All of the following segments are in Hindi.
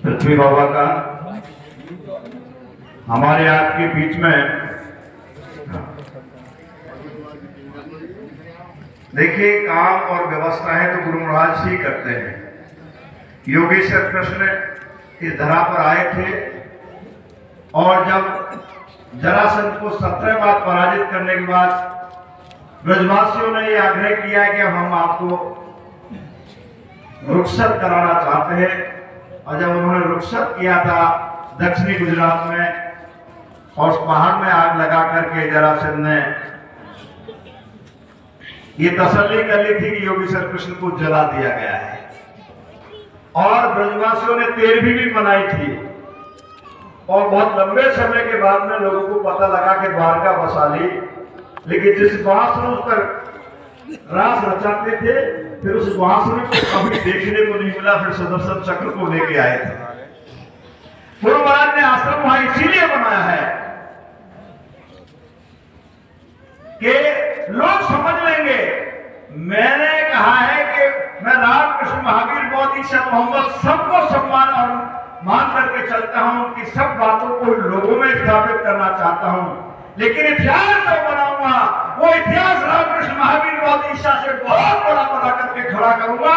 पृथ्वी बाबा का हमारे आपके बीच में। देखिए, काम और व्यवस्थाएं तो गुरु महाराज ही करते हैं। योगेश्वर कृष्ण इस धरा पर आए थे और जब जरासंध को 17 बार पराजित करने के बाद ब्रजवासियों ने यह आग्रह किया कि हम आपको रुखसत कराना चाहते हैं। और जब उन्होंने रुखसत किया था दक्षिणी गुजरात में और उस पहाड़ में आग लगा करके जरासंध ने ये तसल्ली कर ली थी कि योगेश्वर कृष्ण को जला दिया गया है। और ब्रजवासियों ने तेरहवीं भी मनाई थी और बहुत लंबे समय के बाद में लोगों को पता लगा कि द्वारका बसा ली। लेकिन जिस बांसुरी पर रास रचाते थे फिर उस बांसुरी को कभी देखने को नहीं मिला। फिर सुदर्शन चक्र को लेके आए थे। गुरु महाराज ने आश्रम वहां इसीलिए बनाया है कि लोग समझ लेंगे। मैंने कहा है कि मैं राम कृष्ण महावीर बौद्ध ईसा मोहम्मद सबको सम्मान और मान करके चलता हूं कि सब बातों को लोगों में स्थापित करना चाहता हूं। लेकिन इतिहास जो बनाऊंगा वो इतिहास रामकृष्ण महावीर बौद्ध ईसा से बहुत बड़ा बना करके खड़ा करूंगा।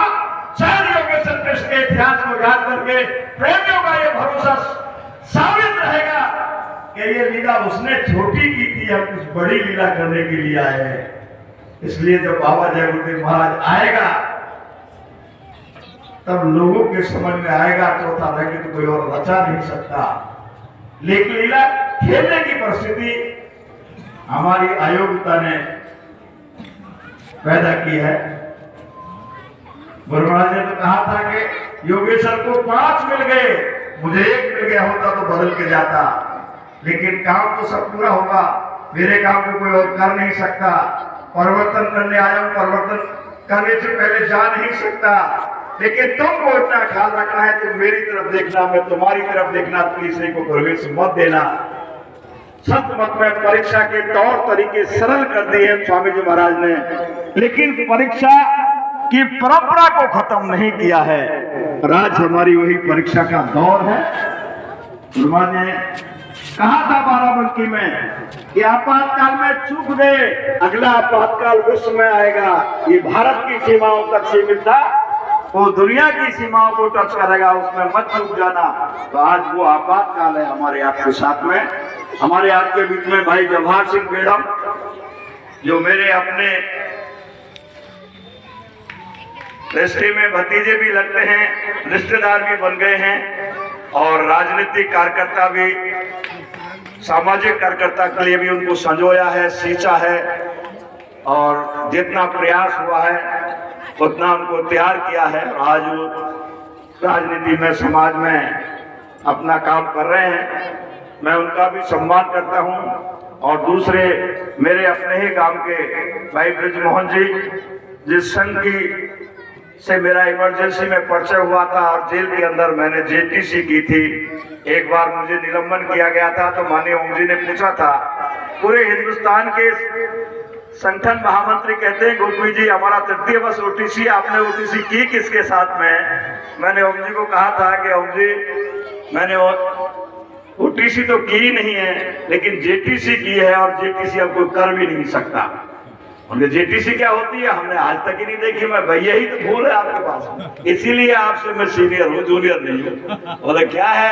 शायद योगेश्वर कृष्ण के इतिहास को याद करके प्रेमियों का ये भरोसा साबित रहेगा कि ये लीला उसने छोटी की थी, हम कुछ बड़ी लीला करने के लिए आए हैं। इसलिए जब बाबा जय गुरुदेव महाराज आएगा तब लोगों के समझ में आएगा चौथा रह के तो कोई और रचा नहीं सकता। लेकिन लीला खेलने की परिस्थिति हमारी अयोग्यता ने पैदा की है। गुरु महाराज ने तो कहा था कि योगेश्वर को 5 मिल गए, मुझे 1 मिल गया होता तो बदल के जाता। लेकिन काम तो सब पूरा होगा, मेरे काम को कोई और कर नहीं सकता। परिवर्तन करने आया हूं, परिवर्तन करने से पहले जा नहीं सकता। लेकिन तुमको इतना ख्याल रखना है, तुम मेरी तरफ देखना, मैं तुम्हारी तरफ देखना, तीसरे को प्रवेश मत देना। संत मत में परीक्षा के तौर तरीके सरल कर दिए स्वामी जी महाराज ने, लेकिन परीक्षा की परंपरा को खत्म नहीं किया है। आज हमारी वही परीक्षा का दौर है। गुरुमा ने कहा था बाराबंकी में कि आपातकाल में चूक दे, अगला आपातकाल विश्व में आएगा। ये भारत की सीमाओं तक सीमित था, वो दुनिया की सीमाओं को टच करेगा, उसमें मत चूक जाना। तो आज वो आपातकाल है हमारे आपके साथ में। हमारे आपके बीच में भाई जवाहर सिंह बेड़म जो मेरे अपने रिश्ते में भतीजे भी लगते हैं, रिश्तेदार भी बन गए हैं और राजनीतिक कार्यकर्ता भी, सामाजिक कार्यकर्ता के लिए भी उनको संजोया है, सींचा है और जितना प्रयास हुआ है उतना उनको तैयार किया है। आज राजनीति में, समाज में अपना काम कर रहे हैं। मैं उनका भी सम्मान करता हूं। और दूसरे मेरे अपने ही गांव के भाई ब्रजमोहन जी, जिस संघ की से मेरा इमरजेंसी में परिचय हुआ था और जेल के अंदर मैंने जेटीसी की थी। एक बार मुझे निलंबन किया गया था तो माननीय ओम जी ने पूछा था, पूरे हिंदुस्तान के संगठन महामंत्री कहते हैं गोपी जी हमारा 3य वर्ष ओटीसी, आपने ओटीसी की किसके साथ में? मैंने ओम जी को कहा था कि ओम जी मैंने ओटीसी तो की नहीं है लेकिन जेटीसी की है और जेटीसी अब कोई कर भी नहीं सकता। उनके जेटीसी क्या होती है हमने आज तक ही नहीं देखी। मैं भैया ही तो भूल है आपके पास, इसीलिए आपसे मैं सीनियर हूँ, जूनियर नहीं हूँ। बोले क्या है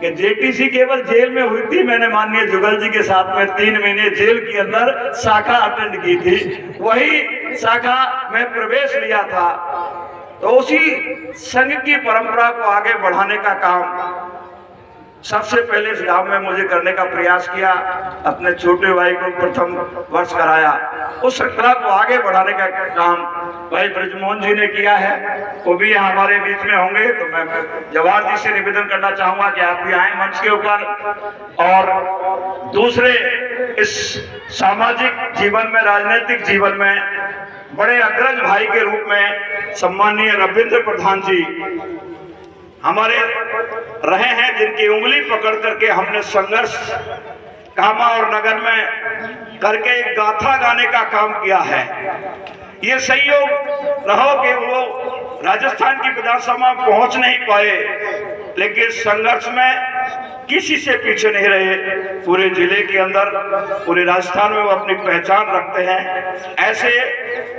कि जेटीसी केवल जेल में हुई थी। मैंने माननीय जुगल जी के साथ में 3 महीने जेल के अंदर शाखा अटेंड की थी, वही शाखा में प्रवेश लिया था। तो उसी संघ की परंपरा को आगे बढ़ाने का काम सबसे पहले इस गांव में मुझे करने का प्रयास किया। अपने छोटे भाई को प्रथम वर्ष कराया, उस श्रृंखला को आगे बढ़ाने का काम भाई ब्रजमोहन जी ने किया है। वो भी हमारे बीच में होंगे तो मैं जवाहर जी से निवेदन करना चाहूंगा कि आप भी आए मंच के ऊपर। और दूसरे इस सामाजिक जीवन में, राजनीतिक जीवन में बड़े अग्रज भाई के रूप में सम्माननीय रविंद्र प्रधान जी हमारे रहे हैं, जिनकी उंगली पकड़ करके हमने संघर्ष कामा और नगर में करके एक गाथा गाने का काम किया है। ये संयोग रहो कि वो राजस्थान की विधानसभा में पहुंच नहीं पाए, लेकिन संघर्ष में किसी से पीछे नहीं रहे। पूरे जिले के अंदर, पूरे राजस्थान में वो अपनी पहचान रखते हैं। ऐसे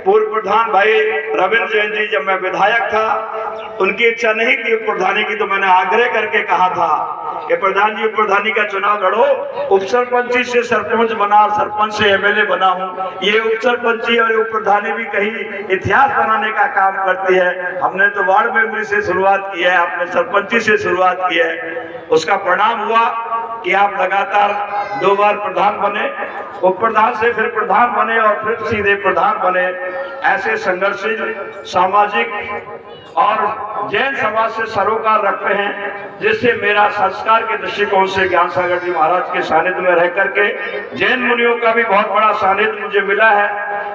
पूर्व प्रधान भाई रविंद्र जैन जी, जब मैं विधायक था, उनकी इच्छा नहीं थी प्रधानी की, तो मैंने आग्रह करके कहा था कि प्रधान जी प्रधानी का चुनाव लड़ो। उप सरपंची से सरपंच बना, सरपंच से एमएलए बना हूँ। ये उप सरपंची और उप प्रधानी भी कहीं इतिहास बनाने का काम करती है। हमने तो वार्ड मेंबरी से शुरुआत की है, आपने सरपंची से शुरुआत की है। उसका परिणाम हुआ कि आप लगातार 2 बार प्रधान बने, उप प्रधान से फिर प्रधान बने और फिर सीधे प्रधान बने। ऐसे संघर्षशील, सामाजिक और जैन समाज से सरोकार रखते हैं, जिससे मेरा संस्कार के दृष्टिकोण से ज्ञान सागर जी महाराज के सानिध्य में रह करके जैन मुनियों का भी बहुत बड़ा सानिध्य मुझे मिला है।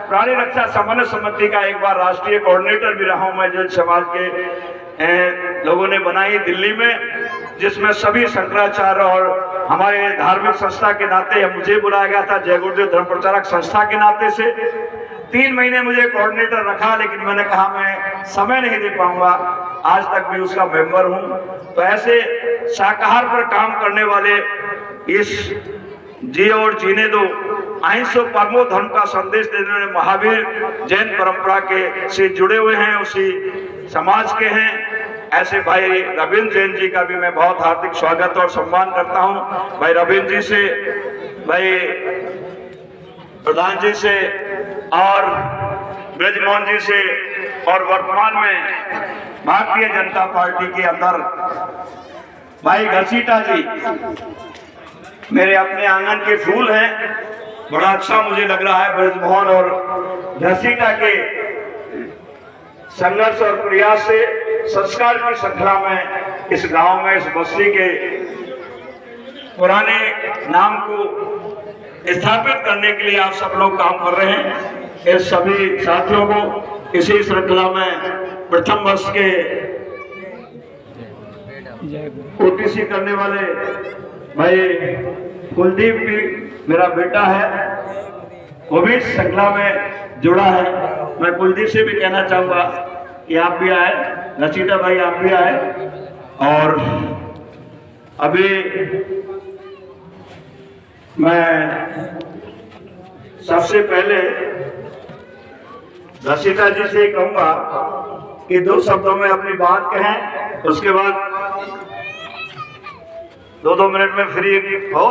प्राणी रक्षा समन्वय समिति का एक बार राष्ट्रीय कोऑर्डिनेटर भी रहा हूं मैं, जैन समाज के लोगों ने बनाई दिल्ली में, जिसमें सभी शंकराचार्य और हमारे धार्मिक संस्था के नाते मुझे बुलाया गया था, जय गुरुदेव धर्म प्रचारक संस्था के नाते से। 3 महीने मुझे कोऑर्डिनेटर रखा, लेकिन मैंने कहा मैं समय नहीं दे पाऊंगा। आज तक भी उसका मेंबर हूं। तो ऐसे शाकाहार पर काम करने वाले, इस जियो और जीने दो अहिंसा परमो धर्म का संदेश देने वाले महावीर जैन परंपरा के से जुड़े हुए हैं, उसी समाज के हैं। ऐसे भाई रविंद्र जैन जी का भी मैं बहुत हार्दिक स्वागत और सम्मान करता हूं। भाई रविंद्र जी से, भाई प्रधान जी से और ब्रजमोहन जी से, और वर्तमान में भारतीय जनता पार्टी के अंदर भाई घसीटा जी मेरे अपने आंगन के फूल हैं। बड़ा अच्छा मुझे लग रहा है ब्रजमोहन और घसीटा के संघर्ष और प्रयास से संस्कार की श्रृंखला में इस गांव में, इस बस्ती के पुराने नाम को स्थापित करने के लिए आप सब लोग काम कर रहे हैं। इस सभी साथियों को इसी श्रृंखला में प्रथम वर्ष के ओटीसी करने वाले भाई कुलदीप भी मेरा बेटा है, वो भी श्रृंखला में जुड़ा है। मैं कुलदीप से भी कहना चाहूंगा कि आप भी आए, घसीटा भाई आप भी आए। और अभी मैं सबसे पहले घसीटा जी से कहूंगा कि 2 शब्दों में अपनी बात कहें, उसके बाद 2-2 मिनट में फ्री हो,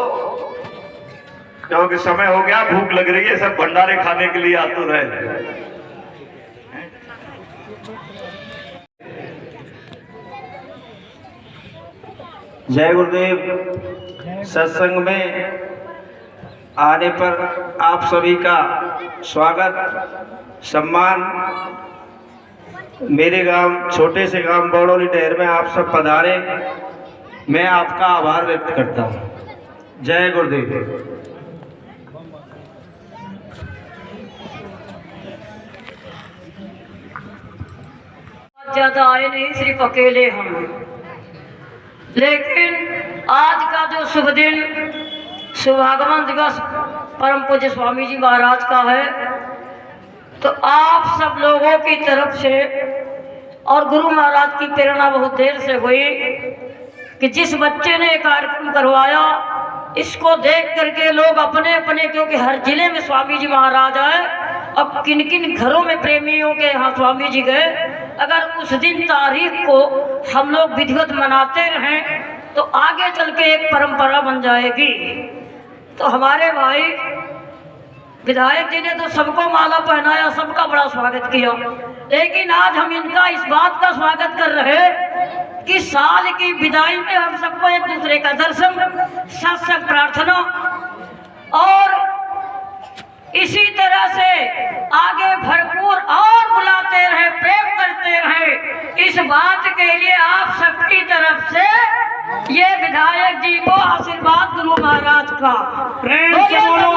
क्योंकि समय हो गया, भूख लग रही है, सब भंडारे खाने के लिए आतुर रहे। जय गुरुदेव। सत्संग में आने पर आप सभी का स्वागत, सम्मान। मेरे गांव, छोटे से गांव बड़ौली डहर में आप सब पधारे, मैं आपका आभार व्यक्त करता हूं। जय गुरुदेव। ज्यादा आए नहीं, सिर्फ अकेले हम। लेकिन आज का जो शुभ दिन, शुभागमन दिवस परम पूज्य स्वामी जी महाराज का है, तो आप सब लोगों की तरफ से और गुरु महाराज की प्रेरणा बहुत देर से हुई कि जिस बच्चे ने कार्यक्रम करवाया, इसको देख करके लोग अपने अपने, क्योंकि हर जिले में स्वामी जी महाराज आए, अब किन किन घरों में प्रेमियों के यहाँ स्वामी जी गए, अगर उस दिन तारीख को हम लोग विधिवत मनाते रहें तो आगे चल के एक परंपरा बन जाएगी। तो हमारे भाई विधायक जी ने तो सबको माला पहनाया, सबका बड़ा स्वागत किया, लेकिन आज हम इनका इस बात का स्वागत कर रहे हैं कि साल की विदाई में हम सबको एक दूसरे का दर्शन, सत्संग, प्रार्थना और इसी तरह से आगे भरपूर और बुलाते रहे, प्रेम करते रहे। इस बात के लिए आप सबकी तरफ से ये विधायक जी को आशीर्वाद गुरु महाराज का प्रेम से बोलो।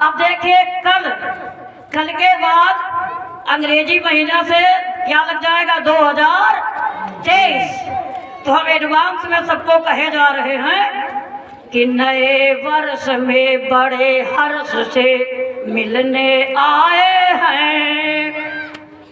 अब देखिए, कल के बाद अंग्रेजी महीना से क्या लग जाएगा, 2023। तो हम एडवांस में सबको कहे जा रहे हैं कि नए वर्ष में बड़े हर्ष से मिलने आए हैं,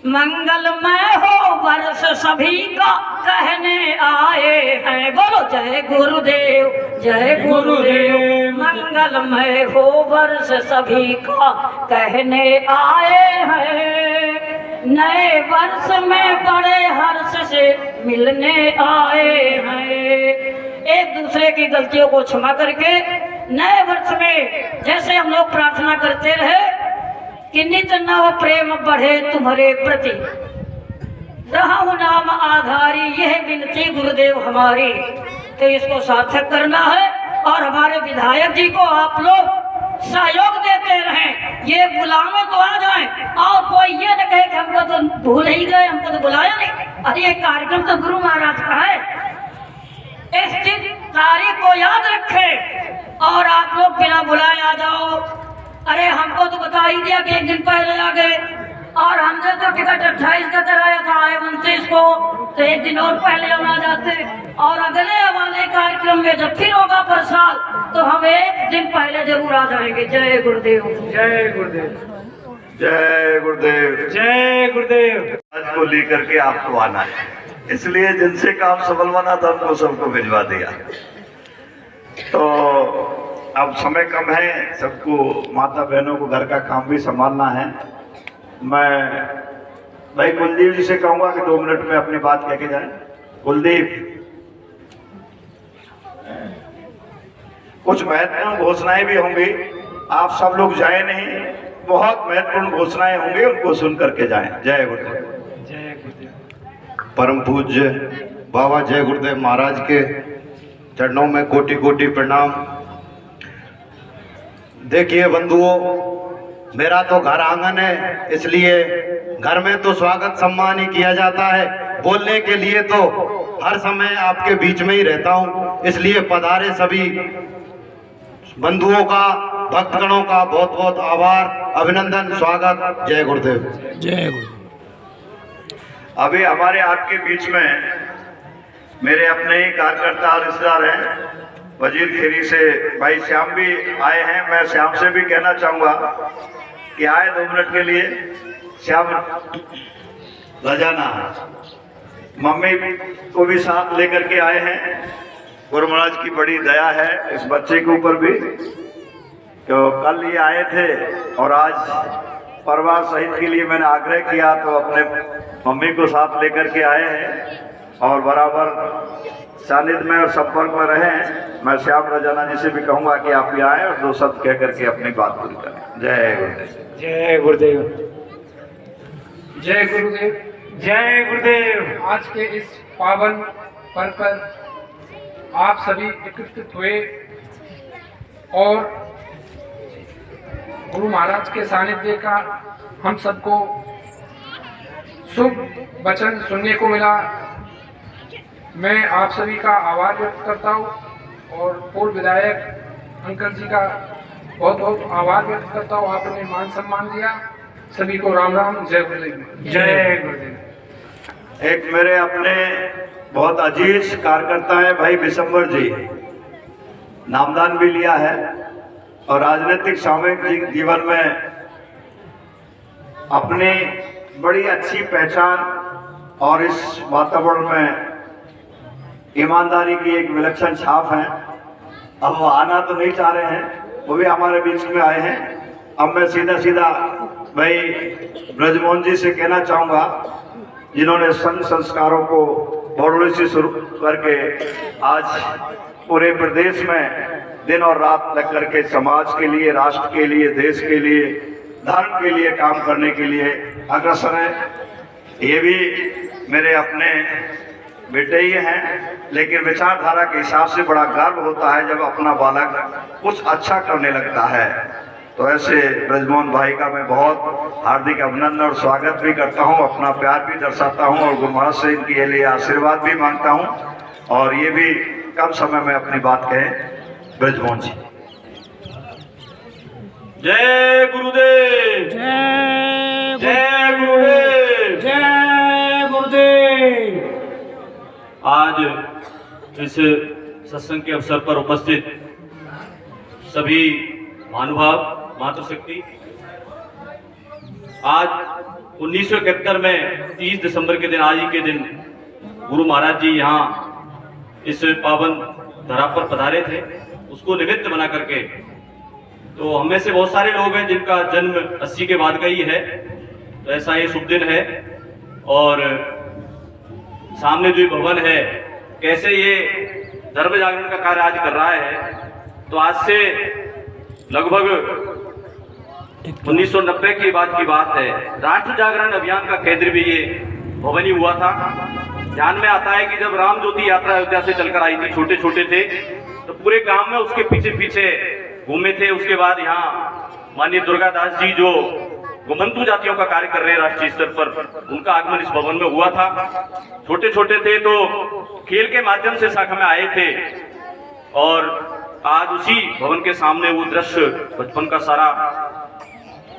मंगलमय हो वर्ष सभी का कहने आए हैं। बोलो जय गुरुदेव, जय गुरुदेव। मंगलमय हो वर्ष सभी का कहने आए हैं। नए वर्ष में बड़े हर्ष से मिलने आए हैं। एक दूसरे की गलतियों को क्षमा करके नए वर्ष में जैसे हम लोग प्रार्थना करते रहे कि नित नव प्रेम बढ़े तुम्हारे प्रति, रहु नाम आधारी, यह विनती गुरुदेव हमारी। तो इसको सार्थक करना है और हमारे विधायक जी को आप लोग सहयोग देते रहें। ये बुलावे तो आ जाएं और कोई ये न कहे कि हमको तो भूल ही गए, हमको तो बुलाया नहीं। अरे ये कार्यक्रम तो गुरु महाराज का है, इस दिन तारीख को याद रखें और आप लोग बिना बुलाए आ जाओ। अरे हमको तो बता ही दिया कि एक दिन पहले आ गए और हमने तो टिकट 28 का कराया था, आए 29 को, तो एक दिन और पहले हम आ जाते। और अगले वाले कार्यक्रम में जब फिर होगा प्रसाद तो हम एक दिन पहले जरूर आ जाएंगे। जय गुरुदेव, जय गुरुदेव, जय गुरुदेव, जय गुरुदेव। आज को लेकर के आपको आना है, इसलिए जिनसे काम सफल बना था उनको सबको भिजवा दिया। तो अब समय कम है, सबको माता बहनों को घर का काम भी संभालना है। मैं भाई कुलदीप जी से कहूंगा कि 2 मिनट में अपनी बात कह के जाए। कुलदीप, कुछ महत्वपूर्ण घोषणाएं भी होंगी, आप सब लोग जाए नहीं, बहुत महत्वपूर्ण घोषणाएं होंगी, उनको सुन करके जाएं। जय गुरुदेव, जय गुरुदेव। परम पूज्य बाबा जय गुरुदेव महाराज के चरणों में कोटि कोटि प्रणाम। देखिए बंधुओं, मेरा तो घर आंगन है, इसलिए घर में तो स्वागत सम्मान ही किया जाता है। बोलने के लिए तो हर समय आपके बीच में ही रहता हूँ, इसलिए पधारे सभी बंधुओं का, भक्तगणों का बहुत बहुत आभार, अभिनंदन, स्वागत। जय गुरुदेव, जय गुरुदेव। अभी हमारे आपके बीच में मेरे अपने ही कार्यकर्ता और रिश्तेदार हैं, वजीर खेरी से भाई श्याम भी आए हैं। मैं श्याम से भी कहना चाहूँगा कि आए 2 मिनट के लिए। श्याम रजाना मम्मी को भी साथ लेकर के आए हैं। गुरु महाराज की बड़ी दया है इस बच्चे के ऊपर भी, तो कल ये आए थे और आज परिवार सहित के लिए मैंने आग्रह किया तो अपने मम्मी को साथ लेकर के आए हैं और बराबर सानिध्य में और संपर्क में रहें। मैं श्याम रजाना जी से भी कहूँगा कि आप भी आए और 2 शब्द कह करके अपनी बात पूरी करें। जय गुरुदेव, जय गुरुदेव, जय गुरुदेव, जय गुरुदेव। आज के इस पावन पर्व पर आप सभी एकत्रित हुए और गुरु महाराज के सानिध्य का हम सबको शुभ वचन सुनने को मिला। मैं आप सभी का आभार व्यक्त करता हूँ और पूर्व विधायक अंकल जी का बहुत बहुत आभार व्यक्त करता हूँ। आपने मान सम्मान दिया। सभी को राम राम, जय गुरुदेव, जय गुरुदेव। एक मेरे अपने बहुत अजीज कार्यकर्ता है भाई बिशंबर जी, नामदान भी लिया है और राजनीतिक सामूहिक जीवन में अपनी बड़ी अच्छी पहचान और इस वातावरण में ईमानदारी की एक विलक्षण छाप है। अब वो आना तो नहीं चाह रहे हैं, वो भी हमारे बीच में आए हैं। अब मैं सीधा सीधा भाई ब्रजमोहन जी से कहना चाहूँगा, जिन्होंने संत संस्कारों को बड़ौली से शुरू करके आज पूरे प्रदेश में दिन और रात लग करके समाज के लिए, राष्ट्र के लिए, देश के लिए, धर्म के लिए काम करने के लिए अग्रसर है। ये भी मेरे अपने बेटे ही हैं, लेकिन विचारधारा के हिसाब से बड़ा गर्व होता है जब अपना बालक कुछ अच्छा करने लगता है। तो ऐसे ब्रजमोहन भाई का मैं बहुत हार्दिक अभिनंदन और स्वागत भी करता हूं, अपना प्यार भी दर्शाता हूं और गुरु महाराज से इनके लिए आशीर्वाद भी मांगता हूं। और ये भी कम समय में अपनी बात कहें। ब्रजमोहन जी। जय गुरुदेव, जय गुरुदेव, जय गुरुदेव। आज इस सत्संग के अवसर पर उपस्थित सभी महानुभाव, मातृशक्ति, आज 1971 में 30 दिसंबर के दिन, आज ही के दिन गुरु महाराज जी यहाँ इस पावन धरा पर पधारे थे, उसको निमित्त बना करके, तो हमें से बहुत सारे लोग हैं जिनका जन्म 80 के बाद का ही है, तो ऐसा ये शुभ दिन है। और सामने जो भवन है, कैसे ये धर्म जागरण का कार्य आज कर रहा है, तो आज से लगभग 1990 की बात है, राष्ट्र जागरण अभियान का केंद्र भी ये भवन ही हुआ था। ध्यान में आता है कि जब राम ज्योति यात्रा अयोध्या से चलकर आई थी, छोटे छोटे थे, तो पूरे गांव में उसके पीछे पीछे घूमे थे। उसके बाद यहाँ माननीय दुर्गादास जी जो घुमंतु जातियों का कार्य कर रहे हैं राष्ट्रीय स्तर पर, उनका आगमन इस भवन में हुआ था। छोटे छोटे थे तो खेल के माध्यम से शाखा में आए थे, और आज उसी भवन के सामने वो दृश्य बचपन का सारा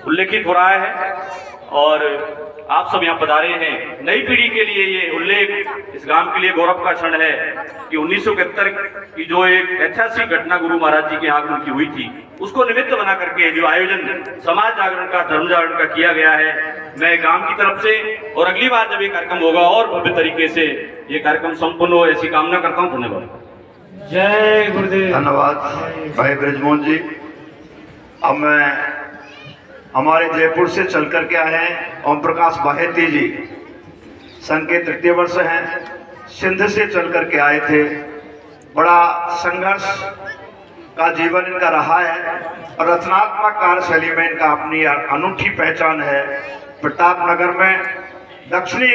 उल्लेखित हो रहा है। और आप सब यहाँ पधारे हैं। नई पीढ़ी के लिए ये उल्लेख इस गांव के लिए गौरव का क्षण है कि 1971 की जो एक ऐतिहासिक घटना गुरु महाराज जी के आगमन की हुई थी, उसको निमित्त बना करके जो आयोजन समाज जागरण का, धर्म जागरण का किया गया है, मैं गांव की तरफ से, और अगली बार जब ये कार्यक्रम होगा और भव्य तरीके से ये कार्यक्रम संपन्न हो, ऐसी कामना करता हूँ। धन्यवाद। जय गुरुदेव। धन्यवाद भाई ब्रजमोहन जी। अब मैं हमारे जयपुर से चल कर के आए हैं ओम प्रकाश बाहेती जी, संघ के तृतीय वर्ष हैं, सिंध से चल कर के आए थे। बड़ा संघर्ष का जीवन इनका रहा है और रचनात्मक कार्यशैली में इनका अपनी अनूठी पहचान है। प्रतापनगर में दक्षिणी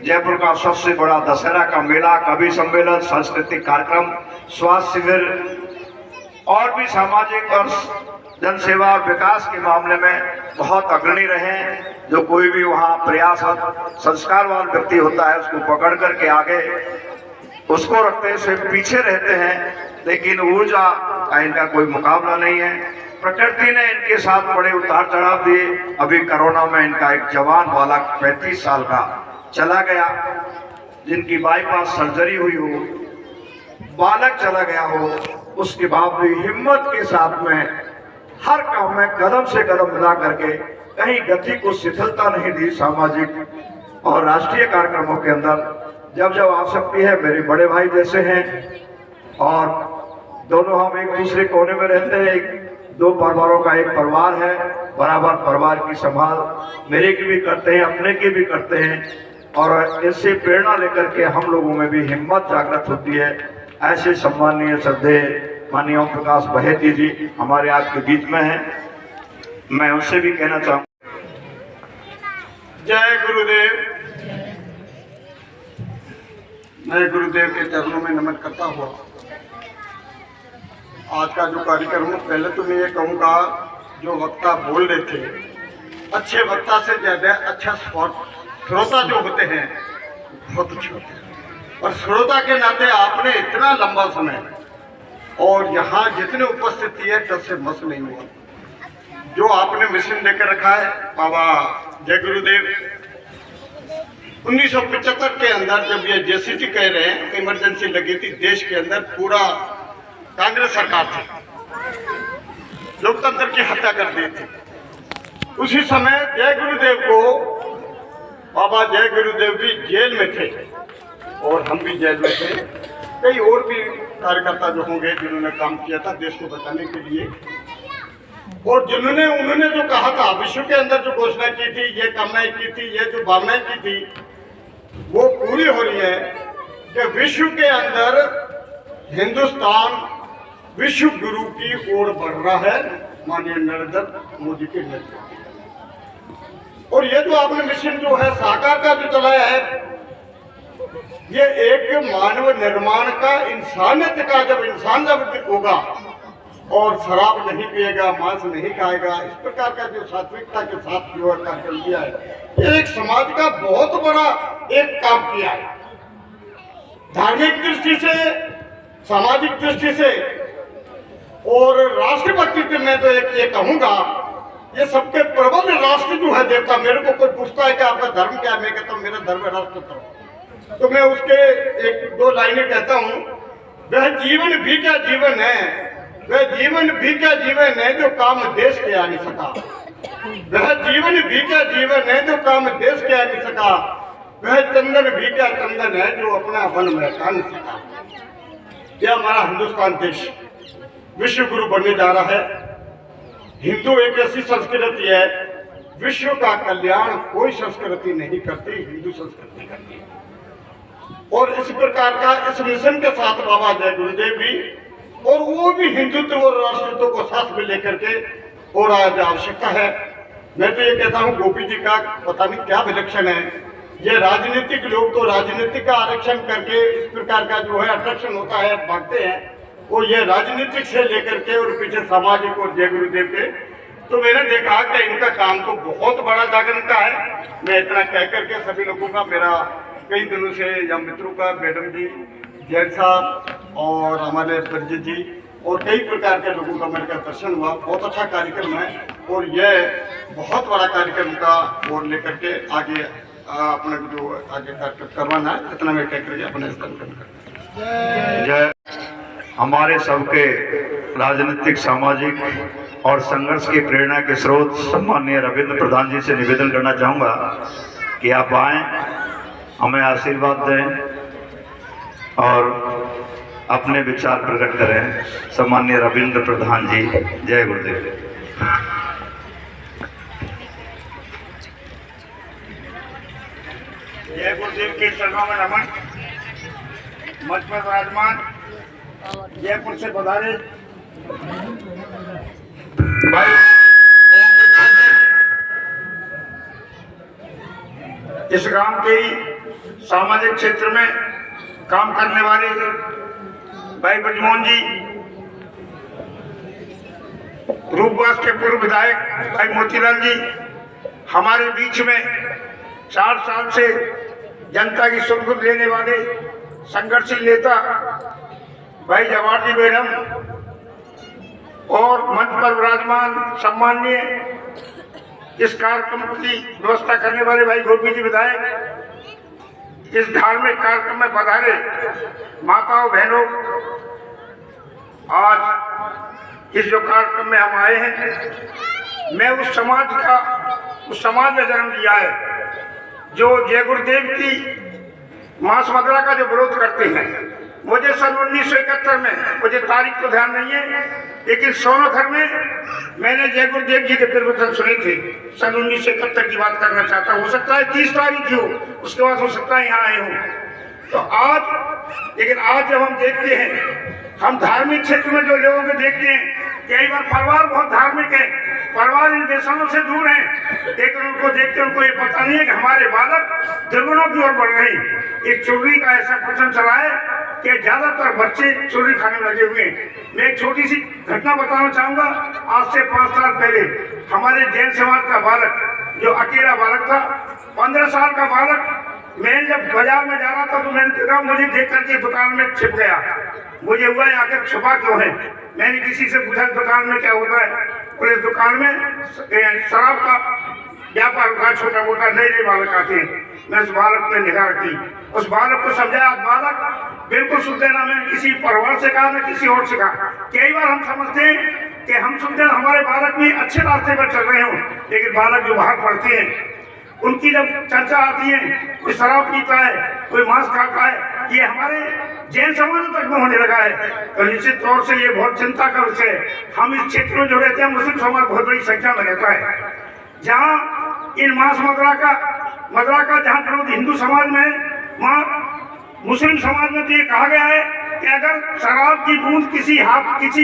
जयपुर का सबसे बड़ा दशहरा का मेला, कवि सम्मेलन, सांस्कृतिक कार्यक्रम, स्वास्थ्य शिविर और भी सामाजिक और जन सेवा और विकास के मामले में बहुत अग्रणी रहे। जो कोई भी वहाँ प्रयास संस्कारवान व्यक्ति होता है, उसको पकड़ करके आगे उसको रखते से पीछे रहते हैं, लेकिन ऊर्जा का इनका कोई मुकाबला नहीं है। प्रकृति ने इनके साथ बड़े उतार चढ़ाव दिए। अभी कोरोना में इनका एक जवान बालक 35 साल का चला गया, जिनकी बाईपास सर्जरी हुई हो, बालक चला गया हो, उसके बाद भी हिम्मत के साथ में हर काम में कदम से कदम मिला करके कहीं गति को शिथिलता नहीं दी। सामाजिक और राष्ट्रीय कार्यक्रमों के अंदर जब जब आवश्यकता है, मेरे बड़े भाई जैसे हैं, और दोनों हम एक दूसरे कोने में रहते हैं। दो परिवारों का एक परिवार है, बराबर परिवार की संभाल मेरे की भी करते हैं, अपने की भी करते हैं, और इससे प्रेरणा लेकर के हम लोगों में भी हिम्मत जागृत होती है। ऐसे सम्माननीय श्रद्धेय माननीय ओम प्रकाश बाहेती जी हमारे आपके बीच में हैं, मैं उनसे भी कहना चाहूँ। जय गुरुदेव। मैं गुरुदेव के चरणों में नमन करता हुआ आज का जो कार्यक्रम है, पहले तो मैं ये कहूँगा, जो वक्ता बोल रहे थे, अच्छे वक्ता से ज्यादा अच्छा श्रोता जो होते हैं बहुत अच्छे होते हैं। और श्रोता के नाते आपने इतना लंबा समय और यहाँ जितने उपस्थिति है तब से मस नहीं हुआ। जो आपने मिशन लेकर रखा है बाबा जय गुरुदेव, 1975 के अंदर जब ये जेसीटी कह रहे हैं, इमरजेंसी लगी थी देश के अंदर, पूरा कांग्रेस सरकार थी, लोकतंत्र की हत्या कर दी थी। उसी समय जय गुरुदेव को, बाबा जय गुरुदेव भी जेल में थे और हम भी जेल में थे। कई और भी कार्यकर्ता जो होंगे जिन्होंने काम किया था देश को बचाने के लिए, और उन्होंने जो कहा था, विश्व के अंदर जो घोषणा की थी, ये कामनाएं की थी, ये जो भावनाएं की थी, वो पूरी हो रही है कि विश्व के अंदर हिंदुस्तान विश्व गुरु की ओर बढ़ रहा है माननीय नरेंद्र मोदी के नेतृत्व। और ये जो आपने मिशन जो है साकार का जो चलाया है, ये एक मानव निर्माण का, इंसानियत का, जब इंसान जब होगा और शराब नहीं पिएगा, मांस नहीं खाएगा, इस प्रकार का जो सात्विकता के साथ जो कार्यक्रम किया है, एक समाज का बहुत बड़ा एक काम किया है। धार्मिक दृष्टि से, सामाजिक दृष्टि से और राष्ट्रभक्ति पे मैं तो एक ये कहूँगा, ये सबके प्रबल राष्ट्र जो है देवता। मेरे को कोई पूछता है कि आपका धर्म क्या है, मैं कहता हूँ मेरा धर्म है राष्ट्र धर्म। तो मैं उसके एक दो लाइनें कहता हूँ, वह जीवन भी क्या जीवन है, वह जीवन भी क्या जीवन है जो काम देश के आ नहीं सका। वह जीवन भी क्या जीवन है जो काम देश के आ नहीं सका। वह चंदन भी क्या चंदन है जो अपना वन महका नहीं सका। यह हमारा हिंदुस्तान देश विश्व गुरु बनने जा रहा है। हिंदू एक ऐसी संस्कृति है, विश्व का कल्याण कोई संस्कृति नहीं करती, हिंदू संस्कृति करती है। और इस प्रकार का इस मिशन के साथ बाबा जय गुरुदेव भी, और वो भी हिंदुत्व और राष्ट्रत्व को साथ में लेकर के, और आज आवश्यकता है। मैं तो ये कहता हूँ गोपी जी का पता नहीं क्या विलक्षण है। ये राजनीतिक लोग तो राजनीतिक का आरक्षण करके इस प्रकार का जो है आकर्षण होता है भागते हैं, वो ये राजनीतिक से लेकर के और पीछे सामाजिक और जय गुरुदेव के। तो मैंने देखा कि इनका काम तो बहुत बड़ा जागरण का है। मैं इतना कह करके सभी लोगों का, मेरा कई दिनों से या मित्रों का, मैडम जी, जैन साहब और हमारे प्रजित जी और कई प्रकार के लोगों का मेरे का दर्शन हुआ। बहुत अच्छा कार्यक्रम है और यह बहुत बड़ा कार्यक्रम का और लेकर के आगे अपना जो आगे कार्यक्रम करवाना है, इतना मैं कह करके अपने स्थान कर जय। हमारे सबके राजनीतिक, सामाजिक और संघर्ष की प्रेरणा के स्रोत सम्माननीय रविंद्र प्रधान जी से निवेदन करना चाहूँगा कि आप आएँ, हमें आशीर्वाद दें और अपने विचार प्रकट करें। सम्माननीय रविंद्र प्रधान जी, जय गुरुदेव। जय गुरुदेव के चरणों में नमन। मंच पर विराजमान जयपुर से पधारे भाई इस गांव के ही सामाजिक क्षेत्र में काम करने वाले भाई ब्रजमोहन जी, रूपवास के पूर्व विधायक भाई मोतीलाल जी, हमारे बीच में 4 साल से जनता की सुख लेने वाले संघर्षशील नेता भाई जवाहर जी मैडम, और मंच पर विराजमान सम्माननीय इस कार्यक्रम की व्यवस्था करने वाले भाई गोपी जी विधायक, इस धार्मिक कार्यक्रम में पधारे माताओं बहनों, आज इस जो कार्यक्रम में हम आए हैं, मैं उस समाज में जन्म लिया है जो जय गुरुदेव की मांस मदिरा का जो विरोध करते हैं। मुझे सन 1971 में, मुझे तारीख तो ध्यान नहीं है, लेकिन सोनोघर में मैंने जय गुरुदेव जी के प्रवचन सुने थे। सन 1971 की बात करना चाहता हूँ, हो सकता है 30 तारीख की हो, उसके बाद हो सकता है यहाँ आए हूँ। तो आज, लेकिन आज जब हम देखते हैं, हम धार्मिक क्षेत्र में जो लोगों को देखते हैं, कई बार परिवार बहुत धार्मिक है, परिवार इन व्यसनों से दूर है, लेकिन उनको देखते उनको ये पता नहीं है कि हमारे बालक दुर्गुणों की ओर बढ़ रहे हैं। एक चुर्री का ऐसा प्रचलन चला है कि ज्यादातर बच्चे चुर्री खाने लगे हुए हैं। मैं एक छोटी सी घटना बताना चाहूंगा। आज से 5 साल पहले हमारे जैन समाज का बालक, जो अकेला बालक था, 15 साल का बालक, मैं जब बाजार में जा रहा था तो मैंने देखा, मुझे देख करके दुकान में छिप गया। मुझे हुआ आखिर छुपा क्यों है। मैंने किसी से पूछा दुकान में क्या होता है, बोले दुकान में शराब का व्यापार होता है, छोटा मोटा, नए बालक आते हैं। मैं उस बालक पे निगाह रखी, उस बालक को समझाया, बालक बिल्कुल सुनते ना, मैंने किसी परिवार से कहा, ना किसी और से कहा। कई बार हम समझते हैं कि हम सुनते हैं हमारे बालक भी अच्छे रास्ते पर चल रहे हो, लेकिन बालक जो बाहर पढ़ते हैं उनकी जब चर्चा आती है, कोई शराब पीता है, कोई मांस खाता है, ये हमारे जैन समाज तक में होने लगा है। तो निश्चित तौर से ये बहुत चिंता का विषय है। हम इस क्षेत्र में जो रहते हैं, मुस्लिम समाज बहुत बड़ी संख्या में रहता है, जहाँ इन मांस मदिरा का जहाँ विरोध हिंदू समाज में है, वहाँ मुस्लिम समाज में तो ये कहा गया है कि अगर शराब की बूंद किसी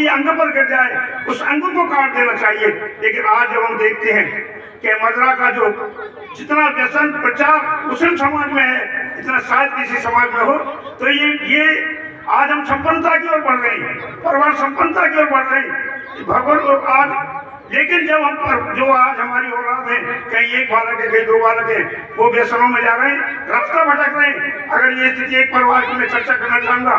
अंग पर गिर जाए, उस अंग को काट देना चाहिए। लेकिन आज जब हम देखते हैं कि मदिरा का जो जितना व्यसन प्रचार मुस्लिम समाज में है, इतना शायद किसी समाज में हो, तो ये आज हम संपन्नता की ओर बढ़ रहे हैं, परिवार संपन्नता की ओर बढ़ रहे हैं। भगवान आज, लेकिन जब हम जो आज हमारी औलाद है, कहीं एक बालक है, कहीं 2 बालक है, वो व्यसनों में जा रहे हैं, रास्ता भटक रहे हैं। अगर ये स्थिति एक परिवार की मैं चर्चा करना चाहूंगा,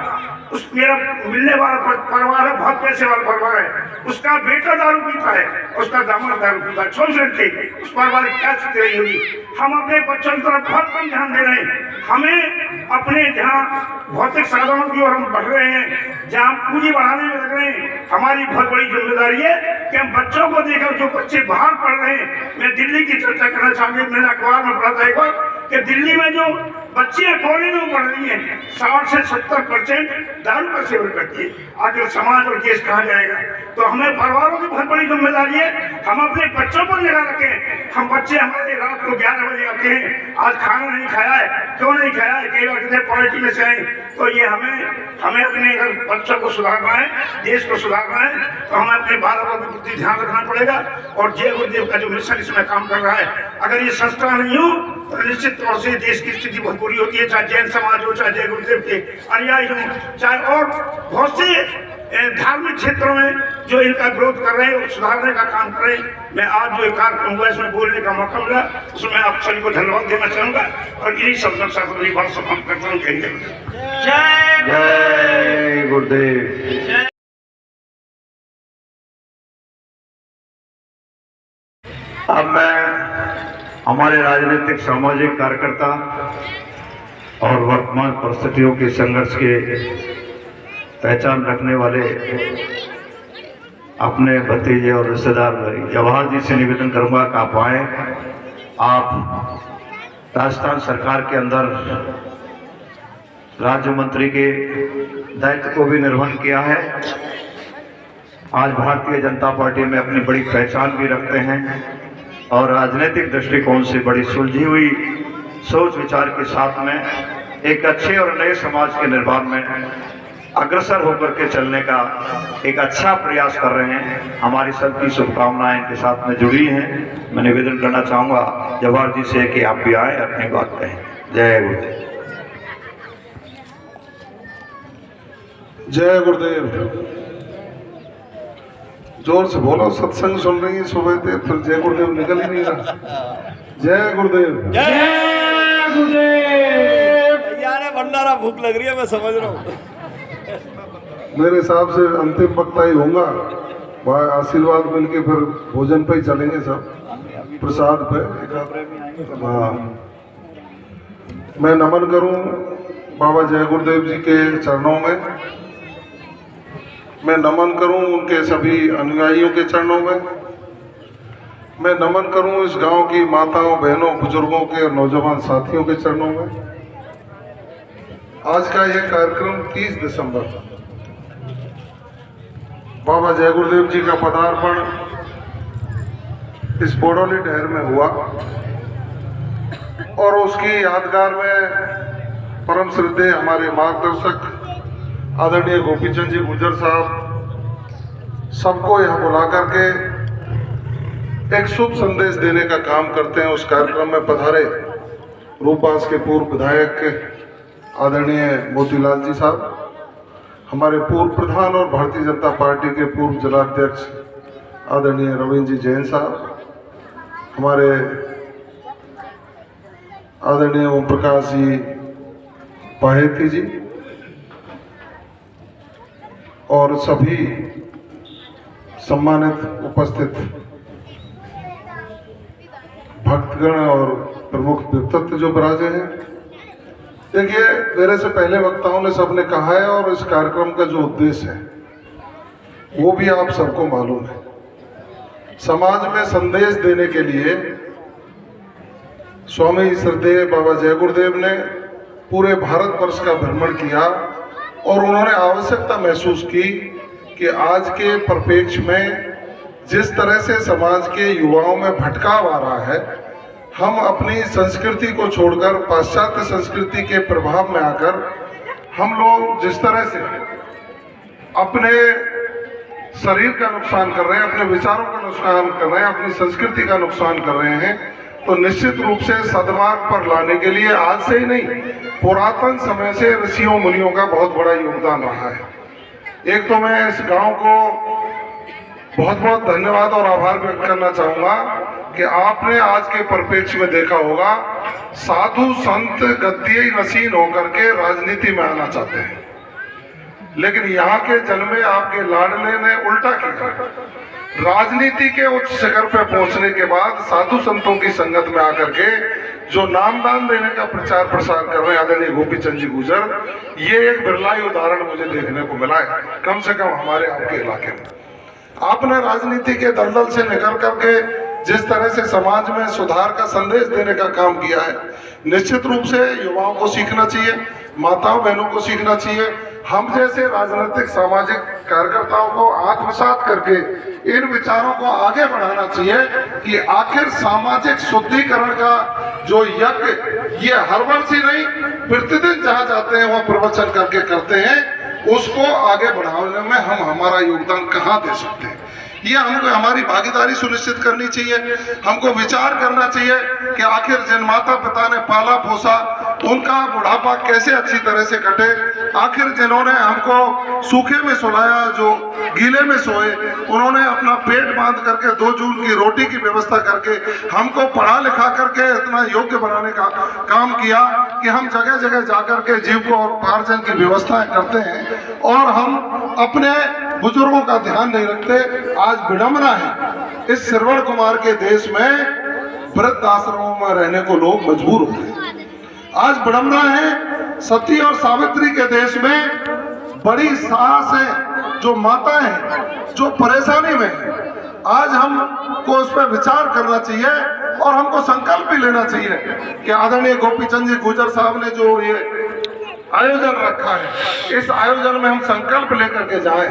उस मेरा मिलने वाला परिवार है, बहुत पैसे वाला परिवार है, उसका बेटा दारू पीता है, उसका दामाद दारू पीता है, 24 घंटे, उस परिवार की क्या स्थिति रही होगी। हम अपने बच्चों की तरफ बहुत कम ध्यान दे रहे हैं। हमें अपने जहाँ भौतिक साधनों की ओर हम बढ़ रहे हैं, जहाँ पूंजी बढ़ाने में लग रहे हैं, हमारी बहुत बड़ी जिम्मेदारी है कि हम बच्चों को देखकर, जो बच्चे बाहर पढ़ रहे हैं, मैं दिल्ली की चर्चा करना चाहूंगी। मैंने अखबार में पढ़ा था एक बार कि दिल्ली में जो बच्चियां कॉलेज में पढ़ रही हैं 60 से 70% दारू का सेवन करती है। आखिर समाज और देश कहाँ जाएगा? तो हमें परिवारों की बहुत बड़ी जिम्मेदारी है, हम अपने बच्चों पर निगाह रखें। हम बच्चे हमारे रात को 11 बजे आते हैं, आज खाना नहीं खाया है, क्यों नहीं खाया है, कई बार कितने पॉलिटी में से आए। तो ये हमें अपने अगर बच्चों को सुधारना है, देश को सुधारना है, तो हमें अपने बाल बाल के प्रति ध्यान रखना पड़ेगा। और जय गुरुदेव का जो मिशन इसमें काम कर रहा है, अगर ये संस्था नहीं हो तो निश्चित तौर से देश की स्थिति बहुत बुरी होती है, चाहे जैन समाज हो, चाहे जय गुरुदेव के अनुयायी हो, चाहे और बहुत से धार्मिक क्षेत्रों में जो इनका विरोध कर रहे हैं और सुधारने का काम कर रहे हैं। मैं आज जो कार्यक्रम हुआ इसमें बोलने का मौका मिला, उसमें आप सभी को धन्यवाद देना चाहूंगा और यही शब्दों से अपनी बात समाप्त करता हूँ। जय गुरुदेव। अब मैं हमारे राजनीतिक सामाजिक कार्यकर्ता और वर्तमान परिस्थितियों के संघर्ष के पहचान रखने वाले अपने भतीजे और रिश्तेदार भाई जवाहर जी से निवेदन करूंगा कि आप आए। आप राजस्थान सरकार के अंदर राज्य मंत्री के दायित्व को भी निर्वहन किया है। आज भारतीय जनता पार्टी में अपनी बड़ी पहचान भी रखते हैं और राजनीतिक दृष्टिकोण से बड़ी सुलझी हुई सोच विचार के साथ में एक अच्छे और नए समाज के निर्माण में अग्रसर होकर के चलने का एक अच्छा प्रयास कर रहे हैं। हमारी सबकी शुभकामनाएं इनके साथ में जुड़ी हैं। मैं निवेदन करना चाहूंगा जवाहर जी से कि आप भी आए, अपनी बात कहें। जय गुरुदेव। जय गुरुदेव। जोर से बोलो, सत्संग सुन रही है सुबह से, फिर जय गुरुदेव निकल ही नहीं रहा। जय गुरुदेव। जय गुरुदेव। यार भंडारा भूख लग रही है, मैं समझ रहा हूँ। मेरे हिसाब से अंतिम वक्ता ही होगा, वह आशीर्वाद मिलके फिर भोजन पे ही चलेंगे सब, प्रसाद पे। हाँ, मैं नमन करूं बाबा जय गुरुदेव जी के चरणों में, मैं नमन करूं उनके सभी अनुयायियों के चरणों में, मैं नमन करूं इस गांव की माताओं बहनों बुजुर्गों के और नौजवान साथियों के चरणों में। आज का यह कार्यक्रम 30 दिसंबर बाबा जय गुरुदेव जी का पदार्पण इस बोडोली डहर में हुआ और उसकी यादगार में परम श्रद्धेय हमारे मार्गदर्शक आदरणीय गोपीचंद जी गुर्जर साहब सबको यहाँ बुला करके एक शुभ संदेश देने का काम करते हैं। उस कार्यक्रम में पधारे रूपबास के पूर्व विधायक आदरणीय मोतीलाल जी साहब, हमारे पूर्व प्रधान और भारतीय जनता पार्टी के पूर्व जिलाध्यक्ष आदरणीय रविंद्र जी जैन साहब, हमारे आदरणीय ओम प्रकाश जी पाहेती जी और सभी सम्मानित उपस्थित भक्तगण और प्रमुख व्यक्तित्व जो विराजे हैं। देखिए, मेरे से पहले वक्ताओं ने सबने कहा है और इस कार्यक्रम का जो उद्देश्य है वो भी आप सबको मालूम है। समाज में संदेश देने के लिए स्वामी श्रद्धेय बाबा जय गुरुदेव ने पूरे भारत वर्ष का भ्रमण किया और उन्होंने आवश्यकता महसूस की कि आज के परिप्रेक्ष्य में जिस तरह से समाज के युवाओं में भटकाव आ रहा है, हम अपनी संस्कृति को छोड़कर पाश्चात्य संस्कृति के प्रभाव में आकर हम लोग जिस तरह से अपने शरीर का नुकसान कर रहे हैं, अपने विचारों का नुकसान कर रहे हैं, अपनी संस्कृति का नुकसान कर रहे हैं, तो निश्चित रूप से सद्मार्ग पर लाने के लिए आज से ही नहीं, पुरातन समय से ऋषियों मुनियों का बहुत बड़ा योगदान रहा है। एक तो मैं इस गांव को बहुत बहुत धन्यवाद और आभार व्यक्त करना चाहूंगा कि आपने आज के परिप्रेक्ष्य में देखा होगा, साधु संत गद्दी नसीन होकर के राजनीति में आना चाहते हैं, लेकिन यहाँ के जन्मे आपके लाडले ने उल्टा किया। राजनीति के उच्च शिखर पर पहुंचने के बाद साधु संतों की संगत में आकर के जो नामदान देने का प्रचार प्रसार कर रहे हैं आदरणीय गोपीचंद जी गुर्जर, ये एक बिरलाई उदाहरण मुझे देखने को मिला है, कम से कम हमारे आपके इलाके में। आपने राजनीति के दलदल से निकल करके जिस तरह से समाज में सुधार का संदेश देने का काम किया है, निश्चित रूप से युवाओं को सीखना चाहिए, माताओं बहनों को सीखना चाहिए। हम जैसे राजनीतिक सामाजिक कार्यकर्ताओं को आत्मसात करके इन विचारों को आगे बढ़ाना चाहिए कि आखिर सामाजिक शुद्धिकरण का जो यज्ञ ये हर वर्ष ही नहीं, प्रतिदिन जहाँ जाते हैं वह प्रवचन करके करते हैं, उसको आगे बढ़ाने में हम हमारा योगदान कहाँ दे सकते हैं। ये हमको हमारी भागीदारी सुनिश्चित करनी चाहिए। हमको विचार करना चाहिए कि आखिर जिन माता पिता ने पाला पोसा उनका बुढ़ापा कैसे अच्छी तरह से कटे। आखिर जिन्होंने हमको सूखे में सुलाया, जो गीले में सोए, उन्होंने अपना पेट बांध करके 2 जून की रोटी की व्यवस्था करके हमको पढ़ा लिखा करके इतना योग्य बनाने का काम किया कि हम जगह जगह जाकर के जीविकोपार्जन की व्यवस्थाएं करते हैं और हम अपने बुजुर्गों का ध्यान नहीं रखते। आज विडंबना है, इस श्रवण कुमार के देश में वृद्ध आश्रमों में रहने को लोग मजबूर हो गए। आज विडंबना है, सती और सावित्री के देश में बड़ी सास है, जो माता है, जो परेशानी में है। आज हमको उस पर विचार करना चाहिए और हमको संकल्प भी लेना चाहिए कि आदरणीय गोपीचंद जी गुजर साहब ने जो ये आयोजन रखा है, इस आयोजन में हम संकल्प लेकर के जाएं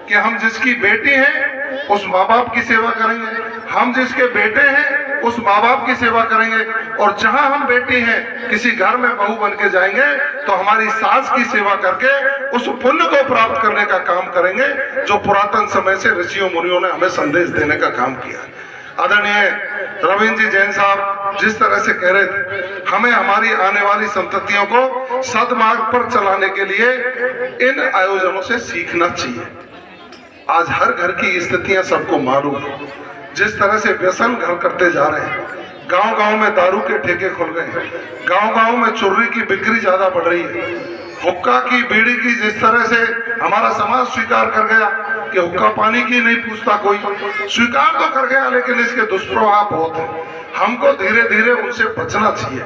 कि हम जिसकी बेटी हैं उस माँ बाप की सेवा करेंगे, हम जिसके बेटे हैं उस माँ बाप की सेवा करेंगे, और जहां हम बेटी हैं किसी घर में बहू बन के जाएंगे तो हमारी सास की सेवा करके उस पुण्य को प्राप्त करने का काम करेंगे जो पुरातन समय से ऋषियों मुनियों ने हमें संदेश देने का काम किया। आदरणीय रविंद्र जी जैन साहब जिस तरह से कह रहे थे, हमें हमारी आने वाली संततियों को सदमार्ग पर चलाने के लिए इन आयोजनों से सीखना चाहिए। आज हर घर की स्थितियां सबको मालूम है, जिस तरह से व्यसन घर करते जा रहे हैं, गांव-गांव में दारू के ठेके खुल गए हैं, गांव-गांव में चोरी की बिक्री ज्यादा बढ़ रही है, हुक्का की बीड़ी की जिस तरह से हमारा समाज स्वीकार कर गया कि हुक्का पानी की नहीं पूछता कोई, स्वीकार तो कर गया लेकिन इसके दुष्प्रभाव बहुत है। हमको धीरे धीरे उनसे बचना चाहिए,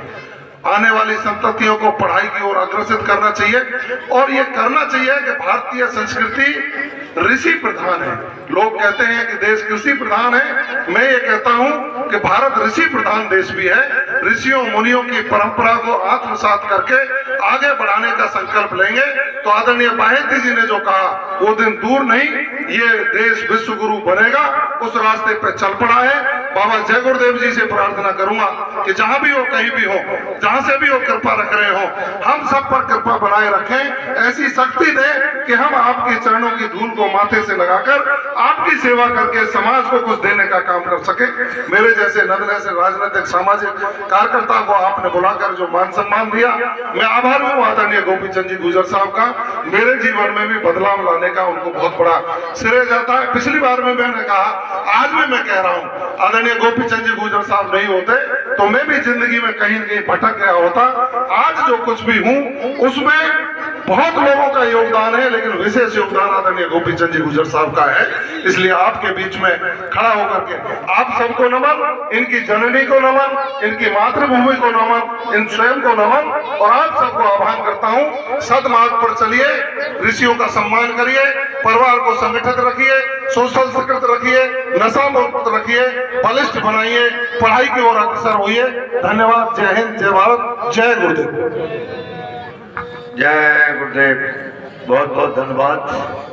आने वाली संततियों को पढ़ाई की ओर अग्रसित करना चाहिए और ये करना चाहिए कि भारतीय संस्कृति ऋषि प्रधान है। लोग कहते हैं कि देश कृषि प्रधान है, मैं ये कहता हूँ कि भारत ऋषि प्रधान देश भी है। ऋषियों मुनियों की परंपरा को आत्मसात करके आगे बढ़ाने का संकल्प लेंगे तो आदरणीय बाहेती जी ने जो कहा वो दिन दूर नहीं, ये देश विश्व गुरु बनेगा, उस रास्ते पे चल पड़ा है। बाबा जय गुरुदेव जी से प्रार्थना करूंगा कि जहां भी हो, कहीं भी हो, जहां से भी वो कृपा रख रहे हो, हम सब पर कृपा बनाए रखें, ऐसी शक्ति दे कि हम आपके चरणों की धूल को माथे से लगाकर आपकी सेवा करके समाज को कुछ देने का काम कर सके। मेरे जैसे नन्हे से राजनीतिक सामाजिक कार्यकर्ता को आपने बुलाकर जो मान सम्मान दिया, मैं आभारी हूँ आदरणीय गोपीचंद जी गुजर साहब का। मेरे जीवन में भी बदलाव लाने का उनको बहुत बड़ा श्रेय जाता है। पिछली बार में मैंने कहा, आज भी मैं कह रहा हूँ, आदरणीय गोपीचंद जी गुजर साहब नहीं होते तो मैं भी जिंदगी में कहीं न कहीं भटक गया होता। आज जो कुछ भी हूँ उसमें बहुत लोगों का योगदान है, लेकिन विशेष योगदान आदरणीय गोपीचंद जी गुजर साहब का है। इसलिए आपके बीच में खड़ा होकर के आप सबको नमन, इनकी जननी को नमन, इनकी मातृभूमि को नमन, इन स्वयं को नमन, और आप सबको आह्वान करता हूँ, सदमार्ग पर चलिए, ऋषियों का सम्मान करिए, परिवार को संगठित रखिए, सोशल संस्कृत रखिए, नशा मुक्त रखिए, बलिष्ठ बनाइए, पढ़ाई की ओर अग्रसर होइए। धन्यवाद। जय हिंद, जय भारत, जय गुरुदेव। जय गुरुदेव। बहुत बहुत धन्यवाद।